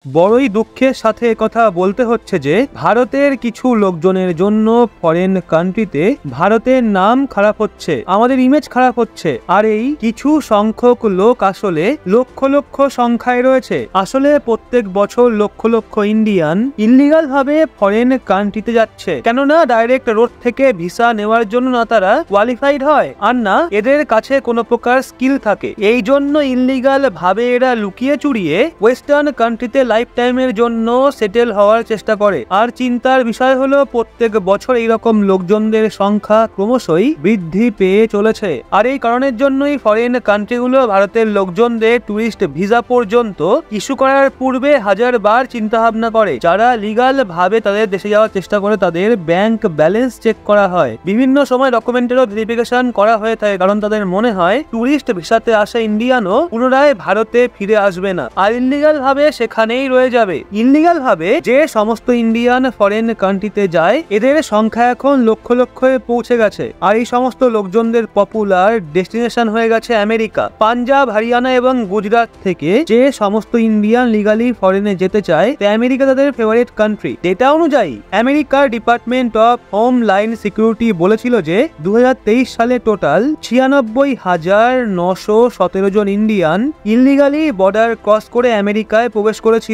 বড়ই দুঃখের সাথে কথা বলতে হচ্ছে যে ভারতের কিছু লোকজনের জন্য ফরেন কান্ট্রিতে ভারতের নাম খারাপ হচ্ছে, আমাদের ইমেজ খারাপ হচ্ছে। আর এই কিছু সংখ্যক লোক আসলে লক্ষ লক্ষ সংখ্যায় রয়েছে। আসলে প্রত্যেক বছর লক্ষ লক্ষ ইন্ডিয়ান ইললিগাল ভাবে ফরেন কান্ট্রিতে যাচ্ছে, কেননা ডাইরেক্ট রোড থেকে ভিসা নেওয়ার জন্য না তারা কোয়ালিফাইড হয়, আর না এদের কাছে কোনো প্রকার স্কিল থাকে। এই জন্য ইললিগাল ভাবে এরা লুকিয়ে চুরিয়ে ওয়েস্টার্ন কান্ট্রিতে লাইফ টাইমের জন্য সেটেল হওয়ার চেষ্টা করে। আর চিন্তার বিষয় হলো প্রত্যেক বছর এইরকম লোকজনদের সংখ্যা ক্রমশই বৃদ্ধি পেয়ে চলেছে। আর এই কারণের জন্যই ফরেন কান্ট্রিগুলো ভারতের লোকজনদের টুরিস্ট ভিসা পর্যন্ত ইস্যু করার পূর্বে হাজার বার চিন্তা ভাবনা করে। যারা লিগাল ভাবে তাদের দেশে যাওয়ার চেষ্টা করে তাদের ব্যাংক ব্যালেন্স চেক করা হয়, বিভিন্ন সময় ডকুমেন্টেরও ভেরিফিকেশন করা হয়ে থাকে, কারণ তাদের মনে হয় টুরিস্ট ভিসাতে আসা ইন্ডিয়ানও পুনরায় ভারতে ফিরে আসবে না, আর ইললিগাল ভাবে সেখানেই রয়ে যাবে। ইললিগাল ভাবে যে সমস্ত ইন্ডিয়ান ফরেন কান্ট্রিতে যায় এদের সংখ্যা এখন লক্ষ লক্ষে পৌঁছে গেছে। আর এই সমস্ত লোকজনদের পপুলার ডেস্টিনেশন হয়ে গেছে আমেরিকা। পাঞ্জাব, হরিয়ানা এবং গুজরাট থেকে যে সমস্ত ইন্ডিয়ান লিগালি ফরেনে যেতে চায় আমেরিকা তাদের ফেভারিট কান্ট্রি। ডেটা অনুযায়ী আমেরিকার department of homeland security বলেছিল যে 2023 সালে টোটাল 96,917 জন ইন্ডিয়ান ইললিগালি বর্ডার ক্রস করে আমেরিকায় প্রবেশ করেছিল।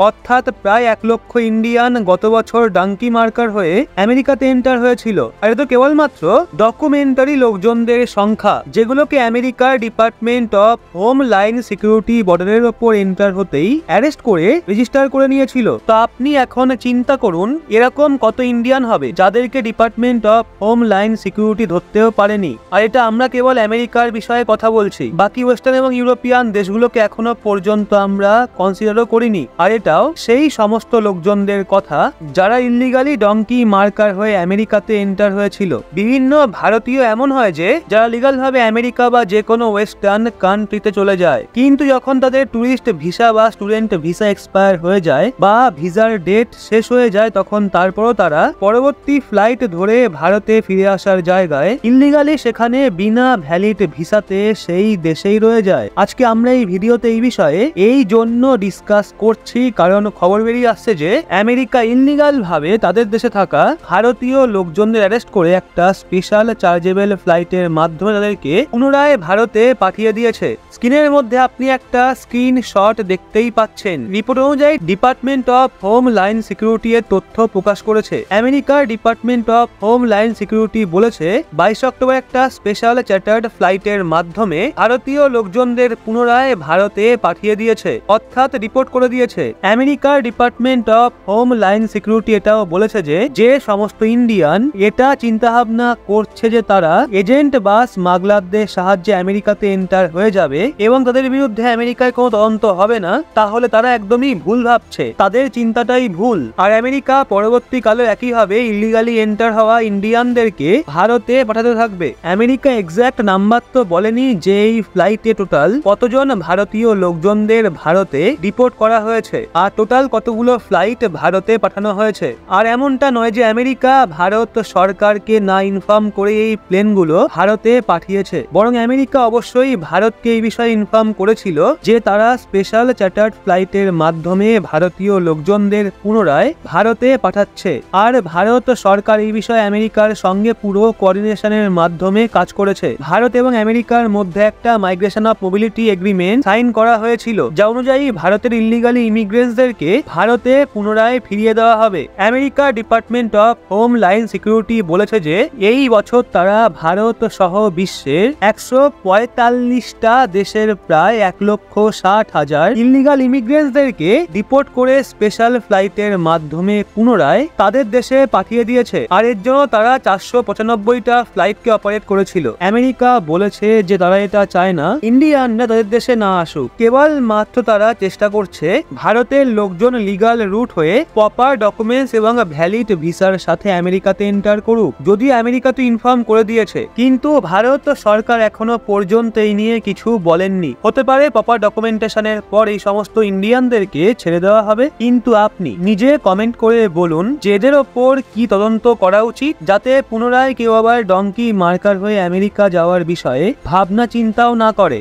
অর্থাৎ প্রায় 1 লক্ষ ইন্ডিয়ান গত বছর ডাঙ্কি মার্কার হয়ে আমেরিকাতে এন্টার হয়েছিল। আর এটা তো কেবলমাত্র ডকুমেন্টারি লোকজনদের সংখ্যা, যেগুলোকে আমেরিকার department of homeland security বর্ডারের ওপর এন্টার হতেই অ্যারেস্ট করে রেজিস্টার করে নিয়েছিল। তো আপনি এখন চিন্তা করুন এরকম কত ইন্ডিয়ান হবে যাদেরকে department of homeland security ধরতেও পারেনি। আর এটা আমরা কেবল আমেরিকার বিষয়ে কথা বলছি, বাকি ওয়েস্টার্ন এবং ইউরোপিয়ান দেশগুলোকে এখনো পর্যন্ত আমরা কনসিডারও করিনি। আর এটাও সেই সমস্ত লোকজনদের কথা যারা ইললিগালি ডঙ্কি মার্কার হয়ে আমেরিকাতে এন্টার হয়েছিল। বিভিন্ন ভারতীয় এমন হয় যে যারা লিগাল ভাবে আমেরিকা বা যে কোনো ওয়েস্টার্ন কান্ট্রিতে চলে যায়, কিন্তু যখন তাদের টুরিস্ট ভিসা বা স্টুডেন্ট ভিসা এক্সপায়ার হয়ে যায় বা ভিসার ডেট শেষ হয়ে যায়, তখন তারপরও তারা পরবর্তী ফ্লাইট ধরে ভারতে ফিরে আসার জায়গায় ইললিগালি সেখানে বিনা ভ্যালিড ভিসাতে সেই দেশেই রয়ে যায়। আজকে আমরা এই ভিডিওতে এই বিষয়ে এই জন্য ডিসকাস করছি কারণ খবর বেরিয়ে আসছে যে আমেরিকা ইললিগাল ভাবে তাদের দেশে থাকা ভারতীয় লোকজনদের অ্যারেস্ট করে একটা স্পেশাল চার্জেবল ফ্লাইটের মাধ্যমে তাদেরকে পুনরায় ভারতে পাঠিয়ে দিয়েছে। স্ক্রিনের মধ্যে আপনি একটা স্ক্রিনশট দেখতেই পাচ্ছেন। রিপোর্ট অনুযায়ী department of homeland security এর তথ্য প্রকাশ করেছে। আমেরিকার department of homeland security বলেছে 22 অক্টোবর একটা স্পেশাল চার্টার্ড ফ্লাইটের মাধ্যমে ভারতীয় লোকজনদের পুনরায় ভারতে পাঠিয়ে দিয়েছে, অর্থাৎ রিপোর্ট করে দিয়েছে। আমেরিকার department of homeland security এটাও বলেছে যে যে সমস্ত ইন্ডিয়ান এটা চিন্তা ভাবনা করছে যে তারা এজেন্ট বা স্মাগলারদের সাহায্যে আমেরিকাতে এন্টার হয়ে যাবে এবং তাদের বিরুদ্ধে আমেরিকায় কোনো তদন্ত হবে না, তাহলে তারা একদমই ভুল ভাবছে, তাদের চিন্তাটাই ভুল। আর আমেরিকা পরবর্তীকালে একইভাবে ইলিগালি এন্টার হওয়া ইন্ডিয়ানদেরকে ভারতে পাঠাতে থাকবে। আমেরিকা এক্সাক্ট নাম্বার তো বলেনি যে এই ফ্লাইটে টোটাল কতজন ভারতীয় লোকজনদের ভারতে ডিপোর্ট করা হয়েছে আর টোটাল কতগুলো ফ্লাইট ভারতে পাঠানো হয়েছে। আর এমনটা নয় যে আমেরিকা ভারত সরকারকে না ইনফর্ম করে এই প্লেনগুলো ভারতে পাঠিয়েছে, বরং আমেরিকা অবশ্যই ভারতকে এই বিষয়ে ইনফর্ম করেছিল যে তারা স্পেশাল চার্টার্ড ফ্লাইটের মাধ্যমে ভারতীয় লোকজনদের পুনরায় ভারতে পাঠাচ্ছে। আর ভারত সরকার এই বিষয়ে আমেরিকার সঙ্গে পুরো কোঅর্ডিনেশনের মাধ্যমে কাজ করেছে। ভারত এবং আমেরিকার মধ্যে একটা migration of mobility agreement sign করা হয়েছিল, যা অনুযায়ী ভারতের ইললিগালি ইমিগ্রেন্টসদেরকে ভারতে পুনরায় ফিরিয়ে দেওয়া হবে। আমেরিকার department of homeland security বলেছে যে এই বছর তারা ভারত সহ বিশ্বের 145টা দেশের প্রায় 1,60,000 ইললিগাল ইমিগ্রেন্টসদেরকে ডিপোর্ট করে স্পেশাল ফ্লাইটের মাধ্যমে পুনরায় তাদের দেশে পাঠিয়ে দিয়েছে। আর এর জন্য তারা 495টা ফ্লাইটকে অপারেট করেছিল। আমেরিকা বলেছে যে তারা এটা চায় না ইন্ডিয়ানরা তাদের দেশে না আসুক, কেবল মাত্র তারা চেষ্টা করছে ভারতের লোকজন লিগাল রুট হয়ে প্রপার ডকুমেন্টস এবং ভ্যালিড ভিসার সাথে আমেরিকাতে এন্টার করুক। যদিও আমেরিকা তো ইনফর্ম করে দিয়েছে, কিন্তু ভারত সরকার এখনো পর্যন্ত এই নিয়ে কিছু বলেননি। হতে পারে প্রপার ডকুমেন্টেশনের পর এই সমস্ত ইন্ডিয়ানদেরকে ছেড়ে দেওয়া হবে, কিন্তু আপনি নিজে কমেন্ট করে বলুন যে এদের ওপর কি তদন্ত করা উচিত, যাতে পুনরায় কেউ আবার ডঙ্কি মার্কার হয়ে আমেরিকা যাওয়ার বিষয়ে ভাবনা চিন্তাও না করে।